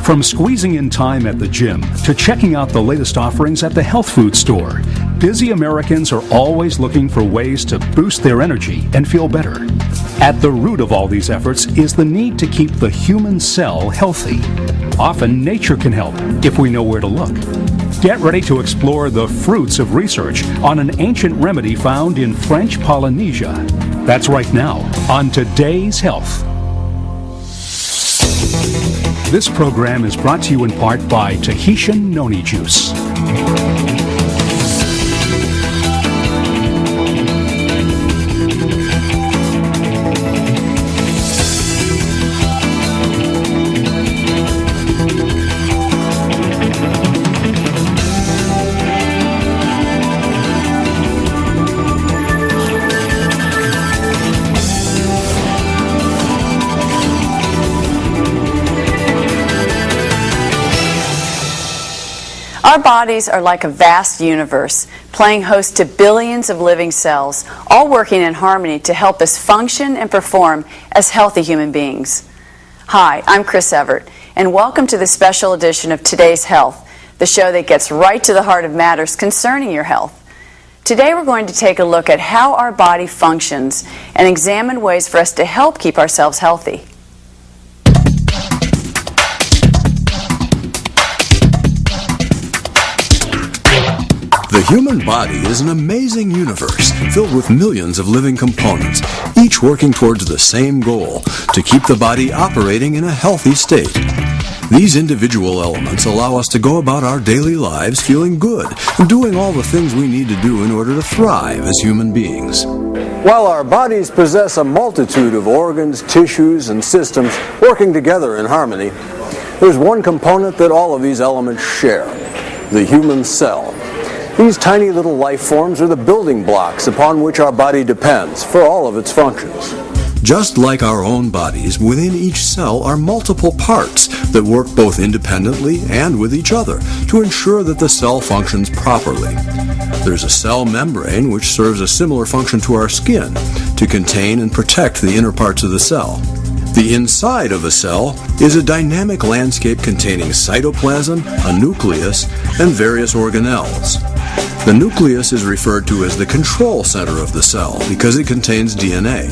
From squeezing in time at the gym to checking out the latest offerings at the health food store, busy Americans are always looking for ways to boost their energy and feel better. At the root of all these efforts is the need to keep the human cell healthy. Often nature can help if we know where to look. Get ready to explore the fruits of research on an ancient remedy found in French Polynesia. That's right now on Today's Health. This program is brought to you in part by Tahitian Noni Juice. Our bodies are like a vast universe, playing host to billions of living cells, all working in harmony to help us function and perform as healthy human beings. Hi, I'm Chris Everett, and welcome to the special edition of Today's Health, the show that gets right to the heart of matters concerning your health. Today we're going to take a look at how our body functions and examine ways for us to help keep ourselves healthy. The human body is an amazing universe filled with millions of living components, each working towards the same goal, to keep the body operating in a healthy state. These individual elements allow us to go about our daily lives feeling good and doing all the things we need to do in order to thrive as human beings. While our bodies possess a multitude of organs, tissues, and systems working together in harmony, there's one component that all of these elements share: the human cell. These tiny little life forms are the building blocks upon which our body depends for all of its functions. Just like our own bodies, within each cell are multiple parts that work both independently and with each other to ensure that the cell functions properly. There's a cell membrane which serves a similar function to our skin to contain and protect the inner parts of the cell. The inside of a cell is a dynamic landscape containing cytoplasm, a nucleus, and various organelles. The nucleus is referred to as the control center of the cell because it contains DNA.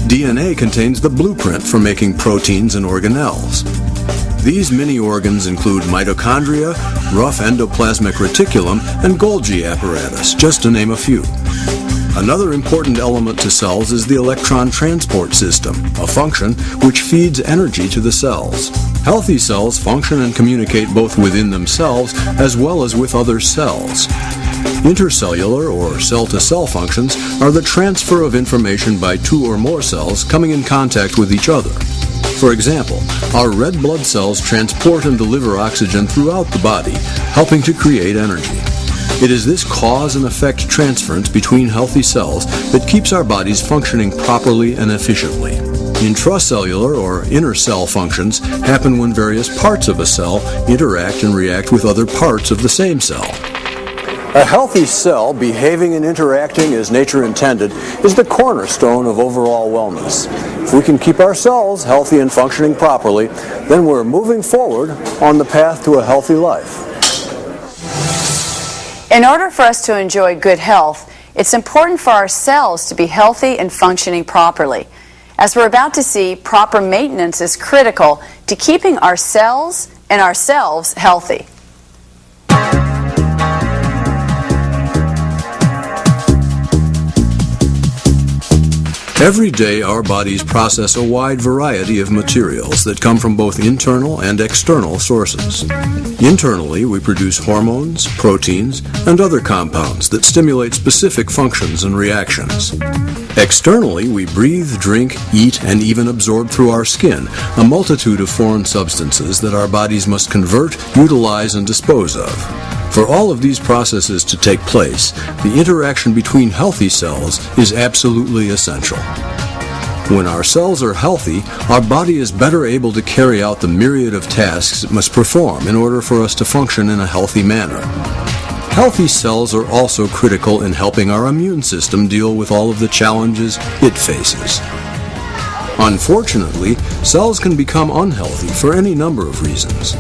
DNA contains the blueprint for making proteins and organelles. These mini-organs include mitochondria, rough endoplasmic reticulum, and Golgi apparatus, just to name a few. Another important element to cells is the electron transport system, a function which feeds energy to the cells. Healthy cells function and communicate both within themselves as well as with other cells. Intercellular or cell-to-cell functions are the transfer of information by two or more cells coming in contact with each other. For example, our red blood cells transport and deliver oxygen throughout the body, helping to create energy. It is this cause and effect transference between healthy cells that keeps our bodies functioning properly and efficiently. Intracellular or inner cell functions happen when various parts of a cell interact and react with other parts of the same cell. A healthy cell behaving and interacting as nature intended is the cornerstone of overall wellness. If we can keep our cells healthy and functioning properly, then we're moving forward on the path to a healthy life. In order for us to enjoy good health, it's important for our cells to be healthy and functioning properly. As we're about to see, proper maintenance is critical to keeping our cells and ourselves healthy. Every day our bodies process a wide variety of materials that come from both internal and external sources. Internally, we produce hormones, proteins, and other compounds that stimulate specific functions and reactions. Externally, we breathe, drink, eat, and even absorb through our skin a multitude of foreign substances that our bodies must convert, utilize, and dispose of. For all of these processes to take place, the interaction between healthy cells is absolutely essential. When our cells are healthy, our body is better able to carry out the myriad of tasks it must perform in order for us to function in a healthy manner. Healthy cells are also critical in helping our immune system deal with all of the challenges it faces. Unfortunately, cells can become unhealthy for any number of reasons.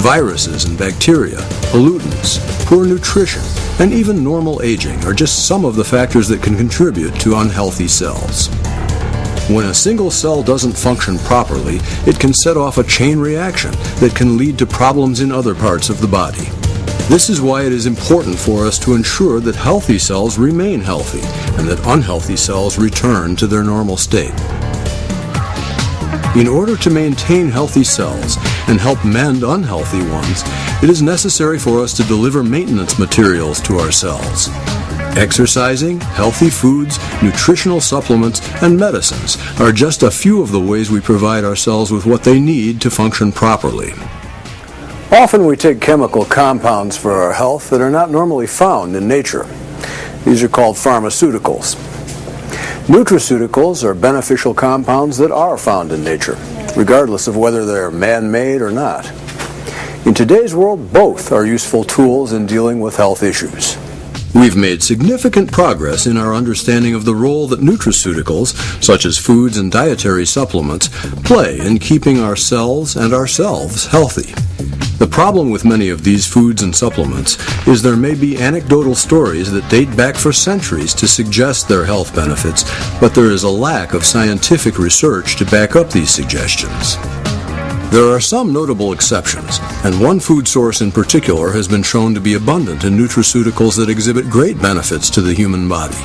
Viruses and bacteria, pollutants, poor nutrition, and even normal aging are just some of the factors that can contribute to unhealthy cells. When a single cell doesn't function properly, it can set off a chain reaction that can lead to problems in other parts of the body. This is why it is important for us to ensure that healthy cells remain healthy and that unhealthy cells return to their normal state. In order to maintain healthy cells and help mend unhealthy ones, it is necessary for us to deliver maintenance materials to our cells. Exercising, healthy foods, nutritional supplements, and medicines are just a few of the ways we provide our cells with what they need to function properly. Often we take chemical compounds for our health that are not normally found in nature. These are called pharmaceuticals. Nutraceuticals are beneficial compounds that are found in nature, regardless of whether they're man-made or not. In today's world, both are useful tools in dealing with health issues. We've made significant progress in our understanding of the role that nutraceuticals, such as foods and dietary supplements, play in keeping our cells and ourselves healthy. The problem with many of these foods and supplements is there may be anecdotal stories that date back for centuries to suggest their health benefits, but there is a lack of scientific research to back up these suggestions. There are some notable exceptions, and one food source in particular has been shown to be abundant in nutraceuticals that exhibit great benefits to the human body.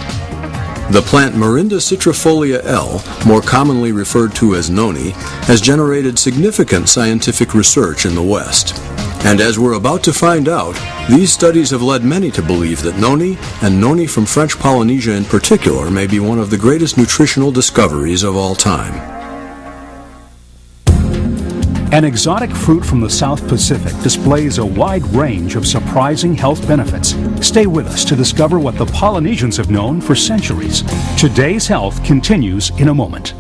The plant Morinda citrifolia L, more commonly referred to as noni, has generated significant scientific research in the West. And as we're about to find out, these studies have led many to believe that noni, and noni from French Polynesia in particular, may be one of the greatest nutritional discoveries of all time. An exotic fruit from the South Pacific displays a wide range of surprising health benefits. Stay with us to discover what the Polynesians have known for centuries. Today's Health continues in a moment.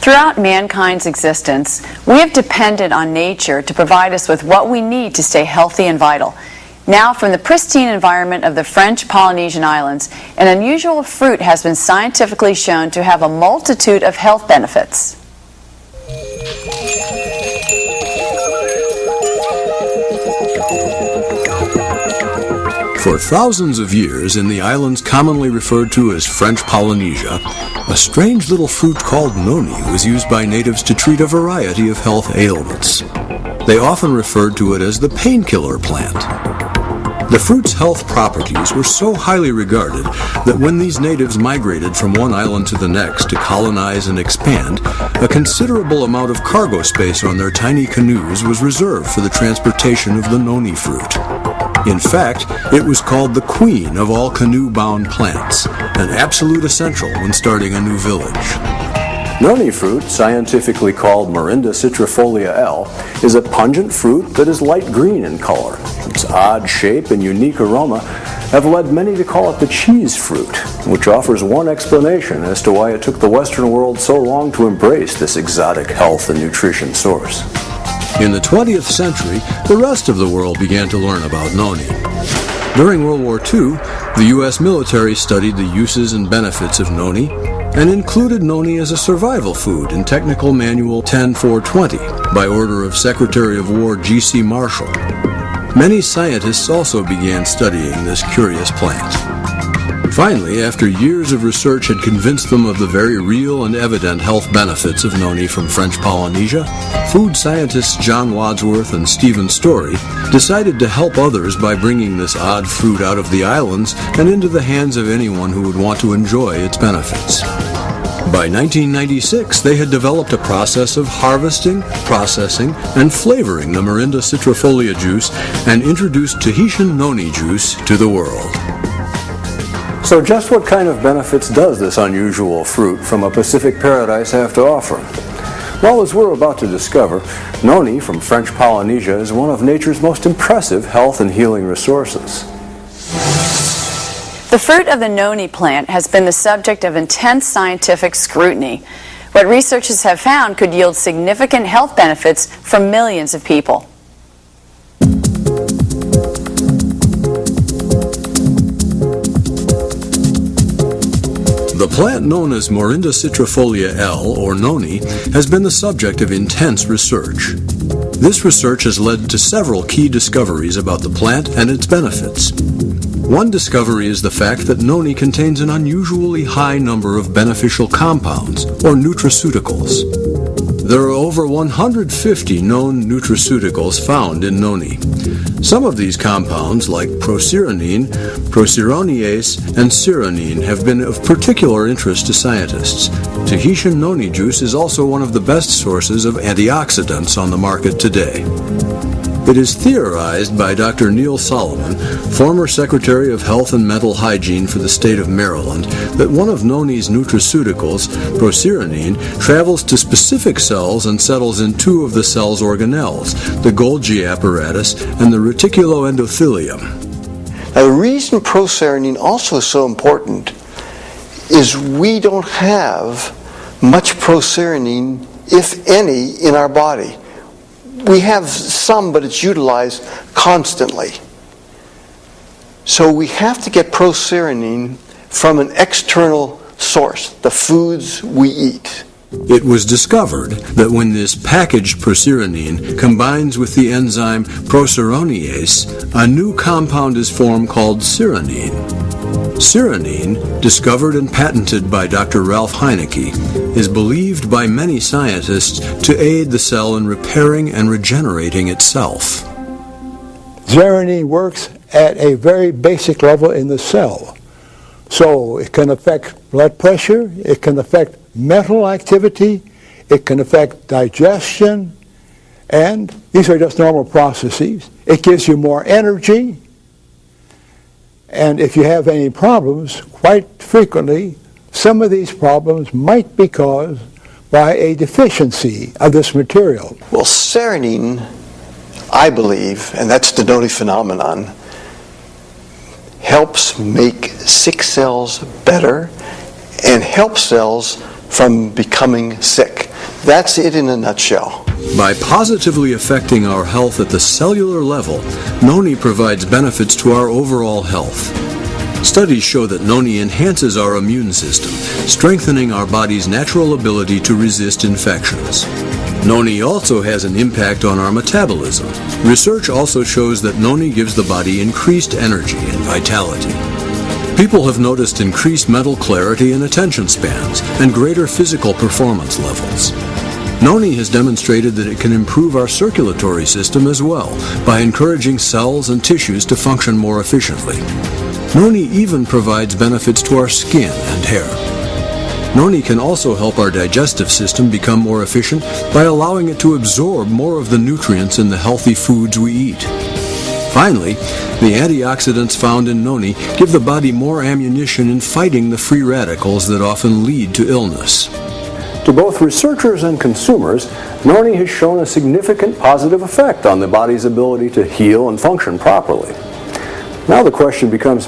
Throughout mankind's existence, we have depended on nature to provide us with what we need to stay healthy and vital. Now, from the pristine environment of the French Polynesian Islands, an unusual fruit has been scientifically shown to have a multitude of health benefits. For thousands of years in the islands commonly referred to as French Polynesia, a strange little fruit called noni was used by natives to treat a variety of health ailments. They often referred to it as the painkiller plant. The fruit's health properties were so highly regarded that when these natives migrated from one island to the next to colonize and expand, a considerable amount of cargo space on their tiny canoes was reserved for the transportation of the noni fruit. In fact, it was called the queen of all canoe-bound plants, an absolute essential when starting a new village. Noni fruit, scientifically called Morinda citrifolia L, is a pungent fruit that is light green in color. Its odd shape and unique aroma have led many to call it the cheese fruit, which offers one explanation as to why it took the Western world so long to embrace this exotic health and nutrition source. In the 20th century, the rest of the world began to learn about noni. During World War II, the U.S. military studied the uses and benefits of noni and included noni as a survival food in Technical Manual 10420 by order of Secretary of War G.C. Marshall. Many scientists also began studying this curious plant. Finally, after years of research had convinced them of the very real and evident health benefits of noni from French Polynesia, food scientists John Wadsworth and Stephen Story decided to help others by bringing this odd fruit out of the islands and into the hands of anyone who would want to enjoy its benefits. By 1996, they had developed a process of harvesting, processing, and flavoring the Morinda citrifolia juice and introduced Tahitian Noni juice to the world. So just what kind of benefits does this unusual fruit from a Pacific paradise have to offer? Well, as we're about to discover, noni from French Polynesia is one of nature's most impressive health and healing resources. The fruit of the noni plant has been the subject of intense scientific scrutiny. What researchers have found could yield significant health benefits for millions of people. The plant known as Morinda citrifolia L, or noni, has been the subject of intense research. This research has led to several key discoveries about the plant and its benefits. One discovery is the fact that noni contains an unusually high number of beneficial compounds, or nutraceuticals. There are over 150 known nutraceuticals found in noni. Some of these compounds, like procyrronine, procyrroniase, and cyronine, have been of particular interest to scientists. Tahitian Noni juice is also one of the best sources of antioxidants on the market today. It is theorized by Dr. Neil Solomon, former Secretary of Health and Mental Hygiene for the state of Maryland, that one of noni's nutraceuticals, procyrronine, travels to specific cells and settles in two of the cell's organelles, the Golgi apparatus and the reticuloendothelium. Now, the reason procyrronine also is so important is we don't have much procyrronine, if any, in our body. We have some, but it's utilized constantly. So we have to get procyrronine from an external source, the foods we eat. It was discovered that when this packaged procyrronine combines with the enzyme procyrroniase, a new compound is formed called cyronine. Cyronine, discovered and patented by Dr. Ralph Heinecke, is believed by many scientists to aid the cell in repairing and regenerating itself. Cyronine works at a very basic level in the cell. So it can affect blood pressure, it can affect mental activity, it can affect digestion, and these are just normal processes. It gives you more energy, and if you have any problems, quite frequently, some of these problems might be caused by a deficiency of this material. Well, cyronine, I believe, and that's the Noni phenomenon, helps make sick cells better and helps cells from becoming sick. That's it in a nutshell. By positively affecting our health at the cellular level, noni provides benefits to our overall health. Studies show that noni enhances our immune system, strengthening our body's natural ability to resist infections. Noni also has an impact on our metabolism. Research also shows that noni gives the body increased energy and vitality. People have noticed increased mental clarity and attention spans, and greater physical performance levels. Noni has demonstrated that it can improve our circulatory system as well, by encouraging cells and tissues to function more efficiently. Noni even provides benefits to our skin and hair. Noni can also help our digestive system become more efficient by allowing it to absorb more of the nutrients in the healthy foods we eat. Finally, the antioxidants found in noni give the body more ammunition in fighting the free radicals that often lead to illness. To both researchers and consumers, noni has shown a significant positive effect on the body's ability to heal and function properly. Now the question becomes,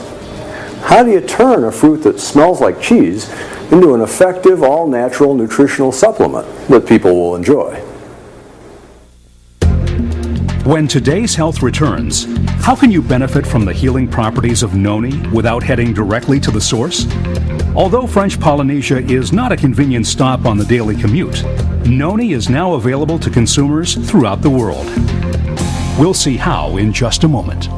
how do you turn a fruit that smells like cheese into an effective, all-natural nutritional supplement that people will enjoy? When today's health returns, how can you benefit from the healing properties of noni without heading directly to the source? Although French Polynesia is not a convenient stop on the daily commute, noni is now available to consumers throughout the world. We'll see how in just a moment.